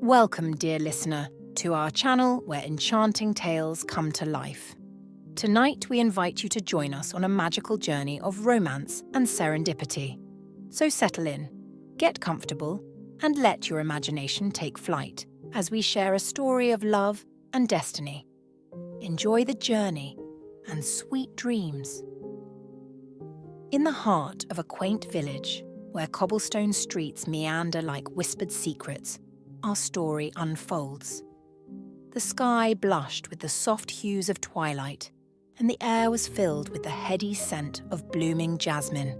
Welcome, dear listener, to our channel where enchanting tales come to life. Tonight we invite you to join us on a magical journey of romance and serendipity. So settle in, get comfortable, and let your imagination take flight as we share a story of love and destiny. Enjoy the journey and sweet dreams. In the heart of a quaint village, where cobblestone streets meander like whispered secrets, our story unfolds. The sky blushed with the soft hues of twilight, and the air was filled with the heady scent of blooming jasmine.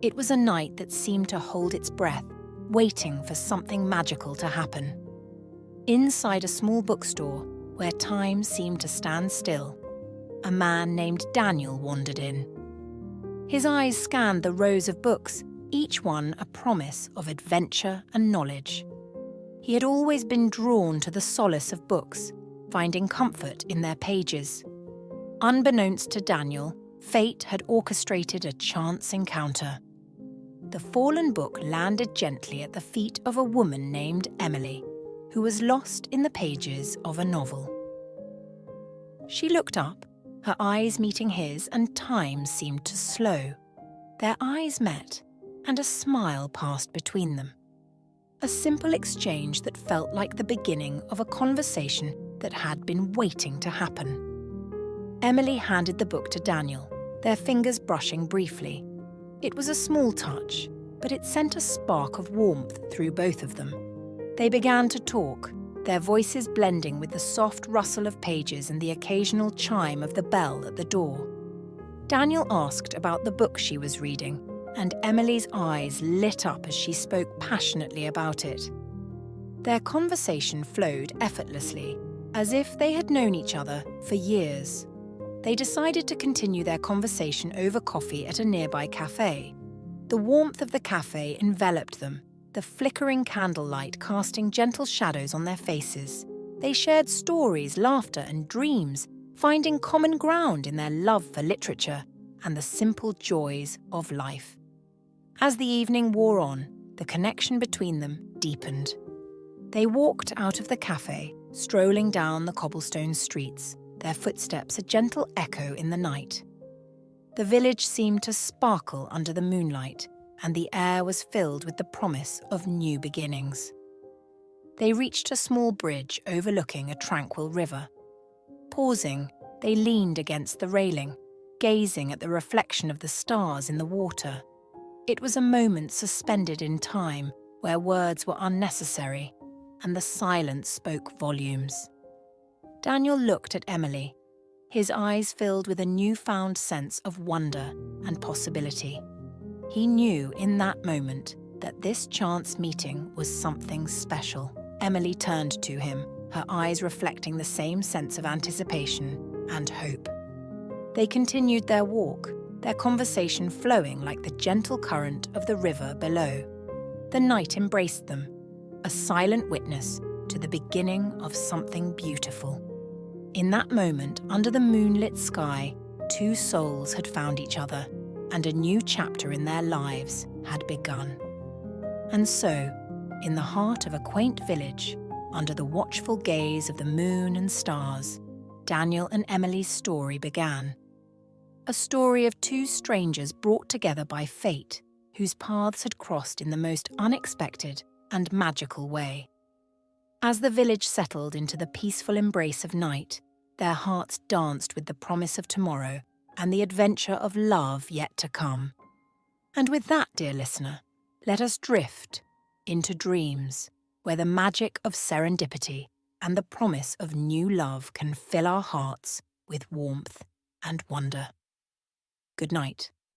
It was a night that seemed to hold its breath, waiting for something magical to happen. Inside a small bookstore, where time seemed to stand still, a man named Daniel wandered in. His eyes scanned the rows of books, each one a promise of adventure and knowledge. He had always been drawn to the solace of books, finding comfort in their pages. Unbeknownst to Daniel, fate had orchestrated a chance encounter. The fallen book landed gently at the feet of a woman named Emily, who was lost in the pages of a novel. She looked up, her eyes meeting his, and time seemed to slow. Their eyes met, and a smile passed between them. A simple exchange that felt like the beginning of a conversation that had been waiting to happen. Emily handed the book to Daniel, their fingers brushing briefly. It was a small touch, but it sent a spark of warmth through both of them. They began to talk, their voices blending with the soft rustle of pages and the occasional chime of the bell at the door. Daniel asked about the book she was reading, and Emily's eyes lit up as she spoke passionately about it. Their conversation flowed effortlessly, as if they had known each other for years. They decided to continue their conversation over coffee at a nearby cafe. The warmth of the cafe enveloped them, the flickering candlelight casting gentle shadows on their faces. They shared stories, laughter, and dreams, finding common ground in their love for literature and the simple joys of life. As the evening wore on, the connection between them deepened. They walked out of the cafe, strolling down the cobblestone streets, their footsteps a gentle echo in the night. The village seemed to sparkle under the moonlight, and the air was filled with the promise of new beginnings. They reached a small bridge overlooking a tranquil river. Pausing, they leaned against the railing, gazing at the reflection of the stars in the water. It was a moment suspended in time, where words were unnecessary, and the silence spoke volumes. Daniel looked at Emily, his eyes filled with a newfound sense of wonder and possibility. He knew in that moment that this chance meeting was something special. Emily turned to him, her eyes reflecting the same sense of anticipation and hope. They continued their walk, their conversation flowing like the gentle current of the river below. The night embraced them, a silent witness to the beginning of something beautiful. In that moment, under the moonlit sky, two souls had found each other, and a new chapter in their lives had begun. And so, in the heart of a quaint village, under the watchful gaze of the moon and stars, Daniel and Emily's story began. A story of two strangers brought together by fate, whose paths had crossed in the most unexpected and magical way. As the village settled into the peaceful embrace of night, their hearts danced with the promise of tomorrow and the adventure of love yet to come. And with that, dear listener, let us drift into dreams, where the magic of serendipity and the promise of new love can fill our hearts with warmth and wonder. Good night.